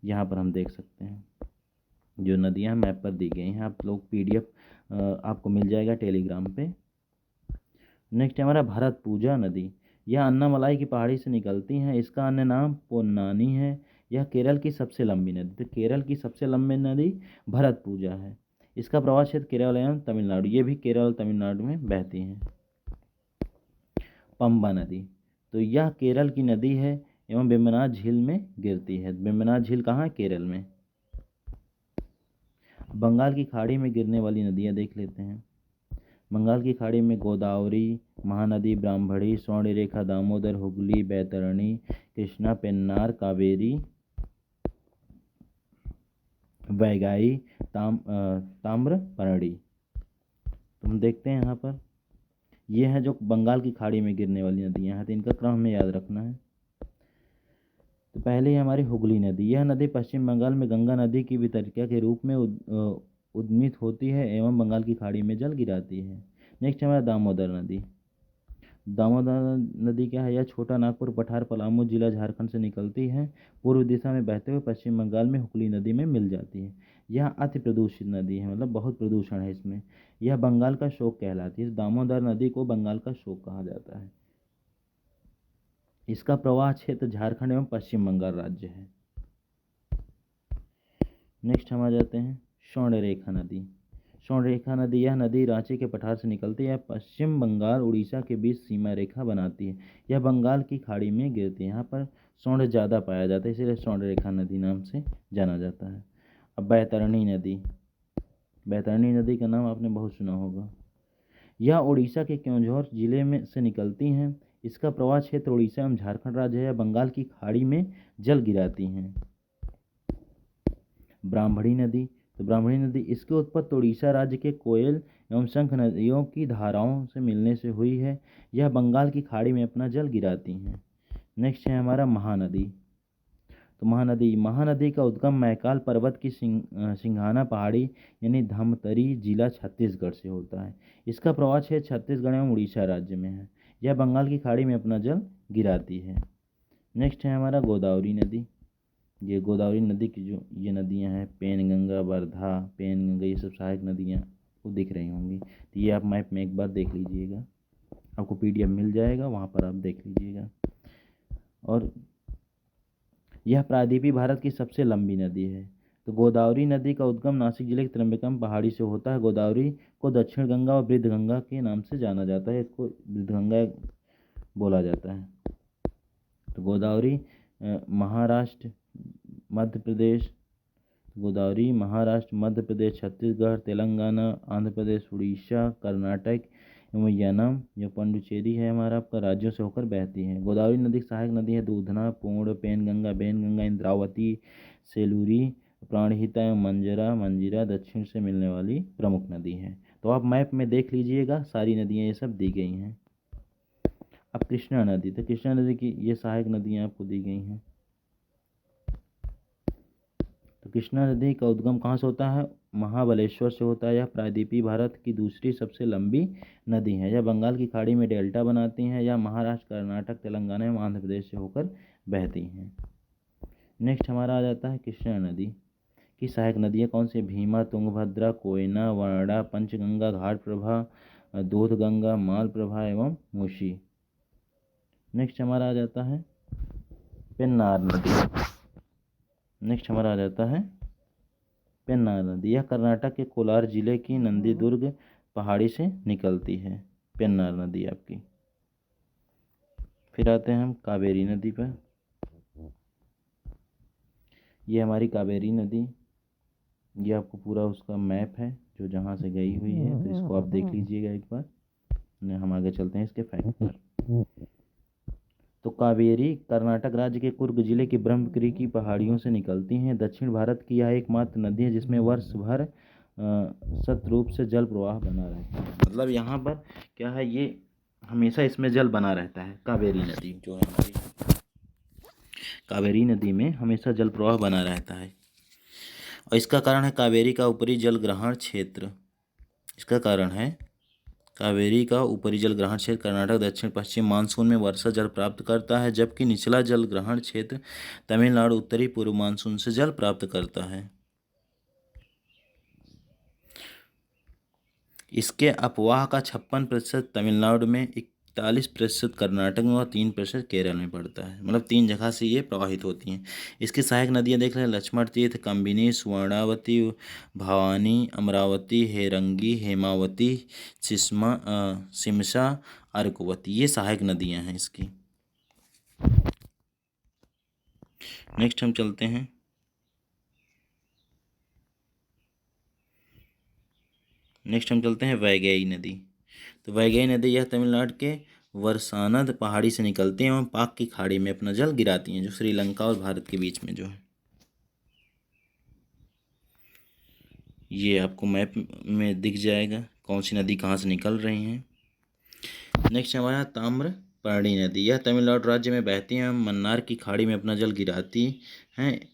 यहाँ पर हम देख सकते हैं जो नदियाँ मैप पर दी गई हैं। आप लोग PDF आपको मिल जाएगा टेलीग्राम पे। नेक्स्ट है हमारा भरतपुजा नदी। यह अन्नामलाई की पहाड़ी से निकलती हैं। इसका अन्य नाम पोन्नानी है। यह केरल की सबसे लंबी नदी, तो केरल की सबसे लंबी नदी भरतपुजा है। इसका प्रवाह क्षेत्र केरल एवं तमिलनाडु, ये भी केरल और तमिलनाडु में बहती हैं। पंबा नदी, तो यह केरल की नदी है एवं वेम्बनाड झील में गिरती है। वेम्बनाड झील कहाँ है? केरल में। बंगाल की खाड़ी में गिरने वाली नदियाँ देख लेते हैं। बंगाल की खाड़ी में गोदावरी, महानदी, ब्राह्मणी, स्वर्णरेखा, दामोदर, हुगली, बैतरणी, कृष्णा, पेन्नार, कावेरी, वैगाई, ताम्रपर्णी। तो हम देखते हैं यहाँ पर ये है जो बंगाल की खाड़ी में गिरने वाली नदियाँ हैं, तो इनका क्रम हमें याद रखना है। तो पहले है हमारी हुगली नदी। यह नदी पश्चिम बंगाल में गंगा नदी की वितरिका के रूप में उद्मित होती है एवं बंगाल की खाड़ी में जल गिराती है। नेक्स्ट हमारा दामोदर नदी। दामोदर नदी क्या है? यह छोटा नागपुर पठार पलामू जिला झारखंड से निकलती है। पूर्व दिशा में बहते हुए पश्चिम बंगाल में हुगली नदी में मिल जाती है। यह अति प्रदूषित नदी है, मतलब बहुत प्रदूषण है इसमें। यह बंगाल का शोक कहलाती है। इस दामोदर नदी को बंगाल का शोक कहा जाता है। इसका प्रवाह क्षेत्र झारखंड एवं पश्चिम बंगाल राज्य है। नेक्स्ट हम आ जाते हैं स्वर्णरेखा नदी। स्वर्णरेखा नदी, यह नदी रांची के पठार से निकलती है, पश्चिम बंगाल उड़ीसा के बीच सीमा रेखा बनाती है। यह बंगाल की खाड़ी में गिरती है। यहाँ पर स्वर्ण ज़्यादा पाया जाता है, इसीलिए स्वर्णरेखा नदी नाम से जाना जाता है। अब बैतरणी नदी। बैतरणी नदी का नाम आपने बहुत सुना होगा। यह उड़ीसा के केंदुझर जिले में से निकलती हैं। इसका प्रवाह क्षेत्र उड़ीसा एवं झारखंड राज्य है। बंगाल की खाड़ी में जल गिराती हैं। ब्राह्मणी नदी, तो ब्राह्मणी नदी, इसकी उत्पत्ति उड़ीसा राज्य के कोयल एवं शंख नदियों की धाराओं से मिलने से हुई है। यह बंगाल की खाड़ी में अपना जल गिराती हैं। नेक्स्ट है हमारा महानदी। तो महानदी का उद्गम मैकाल पर्वत की सिंघाना पहाड़ी यानी धमतरी जिला छत्तीसगढ़ से होता है। इसका प्रवाह क्षेत्र छत्तीसगढ़ एवं उड़ीसा राज्य में है। यह बंगाल की खाड़ी में अपना जल गिराती है। नेक्स्ट है हमारा गोदावरी नदी। ये गोदावरी नदी की जो ये नदियाँ हैं, पेनगंगा, वर्धा, पेनगंगा, ये सब सहायक नदियाँ वो दिख रही होंगी। तो ये आप मैप में एक बार देख लीजिएगा, आपको PDF मिल जाएगा, वहाँ पर आप देख लीजिएगा। और यह प्रायद्वीपीय भारत की सबसे लंबी नदी है। तो गोदावरी नदी का उद्गम नासिक जिले के त्र्यंबकम पहाड़ी से होता है। गोदावरी को दक्षिण गंगा और वृद्धगंगा के नाम से जाना जाता है। इसको वृद्धगंगा बोला जाता है। तो गोदावरी महाराष्ट्र, मध्य प्रदेश, गोदावरी महाराष्ट्र, मध्य प्रदेश, छत्तीसगढ़, तेलंगाना, आंध्र प्रदेश, उड़ीसा, कर्नाटक एवं यनम, जो पंडुचेरी है हमारा आपका, राज्यों से होकर बहती है। गोदावरी नदी की सहायक नदी है दूधना, पूर्ण, पेनगंगा, बेनगंगा, इंद्रावती, सेलूरी, प्राणहिता एवं मंजीरा दक्षिण से मिलने वाली प्रमुख नदी है। तो आप मैप में देख लीजिएगा, सारी नदियाँ ये सब दी गई हैं। अब कृष्णा नदी, तो कृष्णा नदी की ये सहायक नदियाँ आपको दी गई हैं। तो कृष्णा नदी का उद्गम कहाँ से होता है? महाबलेश्वर से होता है। यह प्रायद्वीपीय भारत की दूसरी सबसे लंबी नदी है। यह बंगाल की खाड़ी में डेल्टा बनाती हैं। यह महाराष्ट्र, कर्नाटक, तेलंगाना एवं आंध्र प्रदेश से होकर बहती हैं। नेक्स्ट हमारा आ जाता है कृष्णा नदी की सहायक नदियाँ कौन सी? भीमा, तुंगभद्रा, कोयना, वर्णा, पंचगंगा, घाटप्रभा, दूधगंगा, मालप्रभा एवं मूसी। नेक्स्ट हमारा आ जाता है पेन्नार नदी। नेक्स्ट हमारा आ जाता है पेन्नार नदी। यह कर्नाटक के कोलार जिले की नंदीदुर्ग पहाड़ी से निकलती है, पेन्नार नदी आपकी। फिर आते हैं हम कावेरी नदी पर। ये हमारी कावेरी नदी, ये आपको पूरा उसका मैप है जो जहाँ से गई हुई है, तो इसको आप देख लीजिएगा एक बार। हम आगे चलते हैं इसके फैक्ट पर। तो कावेरी कर्नाटक राज्य के कुर्ग जिले के ब्रह्मगिरी की पहाड़ियों से निकलती हैं। दक्षिण भारत की यह एकमात्र नदी है जिसमें वर्ष भर सतत रूप से जल प्रवाह बना रहता है। मतलब यहाँ पर क्या है, ये हमेशा इसमें जल बना रहता है। कावेरी नदी जो है हमारी, कावेरी नदी में हमेशा जल प्रवाह बना रहता है और इसका कारण है कावेरी का ऊपरी जल ग्रहण क्षेत्र। इसका कारण है कावेरी का ऊपरी जल ग्रहण क्षेत्र कर्नाटक दक्षिण पश्चिम मानसून में वर्षा जल प्राप्त करता है, जबकि निचला जल ग्रहण क्षेत्र तमिलनाडु उत्तरी पूर्व मानसून से जल प्राप्त करता है। इसके अपवाह का 56% तमिलनाडु में, 41% कर्नाटक में और 3% केरल में पड़ता है। मतलब 3 जगह से ये प्रवाहित होती हैं। इसकी सहायक नदियाँ देख लें, लक्ष्मण तीर्थ, कम्बिनी, स्वर्णावती, भवानी, अमरावती, हेरंगी, हेमावती, सिमसा, अर्कवती, ये सहायक नदियाँ हैं इसकी। नेक्स्ट हम चलते हैं वैगई नदी। तो वैगई नदी यह तमिलनाडु के वर्सानद पहाड़ी से निकलती हैं और पाक की खाड़ी में अपना जल गिराती हैं, जो श्रीलंका और भारत के बीच में जो है। ये आपको मैप में दिख जाएगा कौन सी नदी कहाँ से निकल रही हैं। नेक्स्ट हमारा ताम्रपर्णी नदी, यह तमिलनाडु राज्य में बहती हैं, मन्नार की खाड़ी में अपना जल गिराती हैं।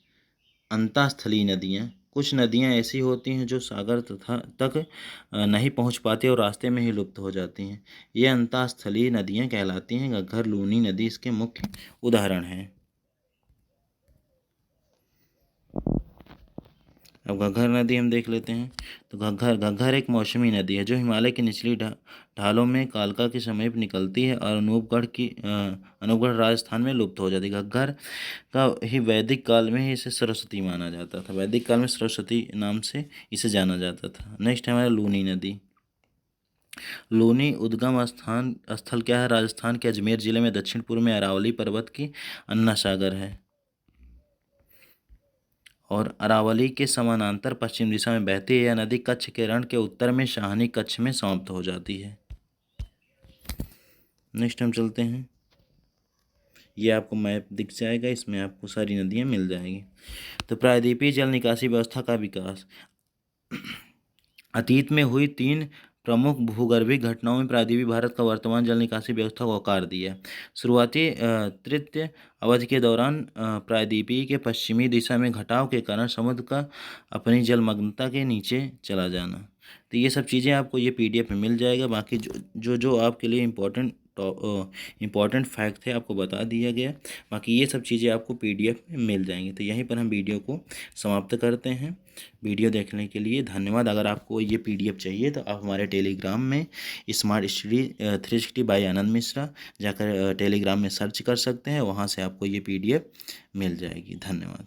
अंतःस्थलीय नदियाँ, कुछ नदियाँ ऐसी होती हैं जो सागर तक नहीं पहुँच पाती और रास्ते में ही लुप्त हो जाती हैं। ये अंतःस्थलीय नदियाँ कहलाती हैं। घग्घर, लूनी नदी इसके मुख्य उदाहरण हैं। अब घग्घर नदी हम देख लेते हैं। तो घग्घर एक मौसमी नदी है जो हिमालय की निचली ढालों में कालका के समीप निकलती है और अनूपगढ़ राजस्थान में लुप्त हो जाती है। घग्घर का ही वैदिक काल में ही इसे सरस्वती माना जाता था। वैदिक काल में सरस्वती नाम से इसे जाना जाता था। नेक्स्ट है हमारा लूनी नदी। लूनी उद्गम स्थल क्या है, राजस्थान के अजमेर जिले में दक्षिण पूर्व में अरावली पर्वत की अन्ना सागर है और अरावली के समानांतर पश्चिम दिशा में बहती है। यह नदी कच्छ के रण के उत्तर में शाहनी कच्छ में समाप्त हो जाती है। नेक्स्ट हम चलते हैं, ये आपको मैप दिख जाएगा, इसमें आपको सारी नदियाँ मिल जाएंगी। तो प्रायद्वीपीय जल निकासी व्यवस्था का विकास। अतीत में हुई 3 प्रमुख भूगर्भिक घटनाओं में प्रायद्वीपीय भारत का वर्तमान जल निकासी व्यवस्था को आकार दिया। शुरुआती तृतीय अवधि के दौरान प्रायद्वीपीय के पश्चिमी दिशा में घटाव के कारण समुद्र का अपनी जलमग्नता के नीचे चला जाना। तो ये सब चीज़ें आपको ये PDF में मिल जाएगा। बाकी जो आपके लिए इम्पॉर्टेंट फैक्ट थे आपको बता दिया गया। बाकी ये सब चीज़ें आपको PDF में मिल जाएंगी। तो यहीं पर हम वीडियो को समाप्त करते हैं। वीडियो देखने के लिए धन्यवाद। अगर आपको ये PDF चाहिए तो आप हमारे टेलीग्राम में स्मार्ट स्टडी 360 बाय आनंद मिश्रा जाकर टेलीग्राम में सर्च कर सकते हैं, वहाँ से आपको ये PDF मिल जाएगी। धन्यवाद।